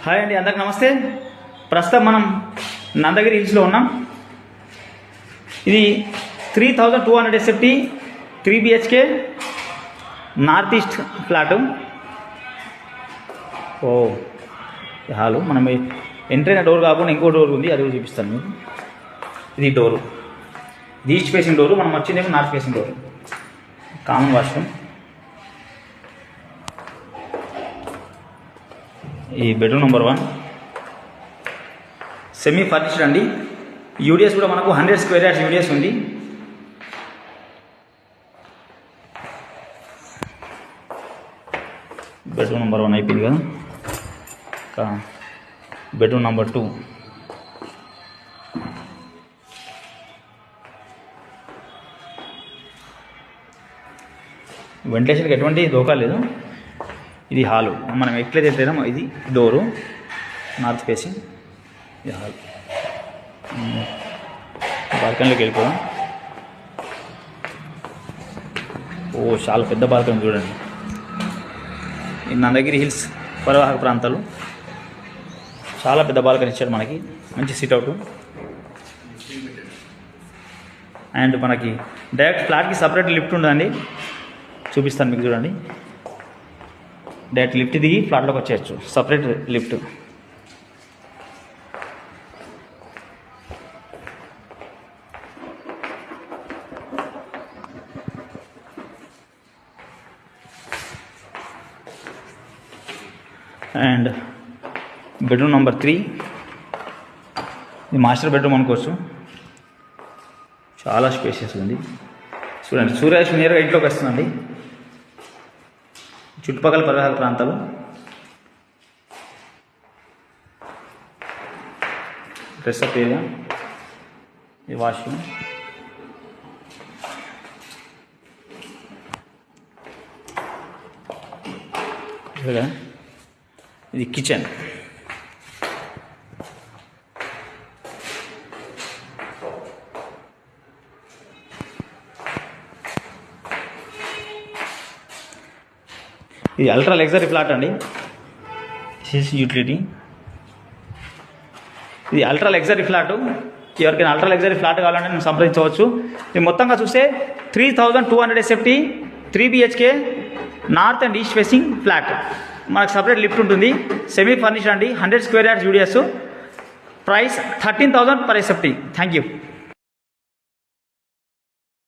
Hi అండి, అందరికి నమస్తే. ప్రస్తుతం మనం నందగిరి హిల్స్లో ఉన్నాం. ఇది 3200 SFT 3 BHK north east flat. Hall మనం ఎంటర్ అయిన డోర్ కాకుండా ఇంకో డోర్ ఉంది, అది కూడా చూపిస్తాను మీకు. ఇది డోరు, ఇది ఈస్ట్ ఫేసింగ్ డోరు. మనం వచ్చిందేమో north facing door. Common washroom. ఈ బెడ్రూమ్ నెంబర్ 1 సెమీ ఫర్నిష్డ్ అండి. యూడిఎస్ కూడా మనకు 100 స్క్వేర్ యార్డ్స్ యూడిఎస్ ఉంది. బెడ్రూమ్ నెంబర్ 1 అయిపోయింది కదా. బెడ్రూమ్ నెంబర్ 2 వెంటిలేషన్కి ఎటువంటి దోకా లేదు. ఇది హాలు. మనం ఎట్లయితే వెళ్తామో ఇది డోరు, నార్త్ ఫేసింగ్. ఇది హాల్. బాల్కనీలోకి వెళ్ళిపోదాం. చాలా పెద్ద బాల్కనీ చూడండి. ఈ నందగిరి హిల్స్ పరివాహక ప్రాంతాలు. చాలా పెద్ద బాల్కనీ ఇచ్చాడు మనకి. మంచి సిట్అవుట్. అండ్ మనకి డైరెక్ట్ ఫ్లాట్కి సపరేట్ లిఫ్ట్ ఉందండి, చూపిస్తాను మీకు. చూడండి, డైరెక్ట్ లిఫ్ట్ దిగి ఫ్లాట్లోకి వచ్చేయచ్చు. Separate lift. And bedroom number 3 ఇది మాస్టర్ బెడ్రూమ్ అనుకోవచ్చు. చాలా స్పేషియస్ ఉంది. చూడండి, సూర్యరశ్మి నేరుగా ఇంట్లోకి వస్తుందండి. చుట్టుపక్కల పరివాహక ప్రాంతాలు. డ్రెస్అప్ ఏరియా, ఈ వాష్రూమ్. ఇది కిచెన్. ఇది అల్ట్రా లగ్జరీ ఫ్లాట్ అండి. CC utility. ఇది అల్ట్రా లగ్జరీ ఫ్లాటు. ఎవరికైనా అల్ట్రా లగ్జరీ ఫ్లాట్ కావాలంటే నేను సంప్రదించవచ్చు. ఇది మొత్తంగా చూస్తే 3200 SFT 3 BHK north and east facing flat. మనకు సపరేట్ లిఫ్ట్ ఉంటుంది. సెమీ ఫర్నిష్డ్ అండి. 100 square yards UDS. Price 13,000 per SFT. Thank you.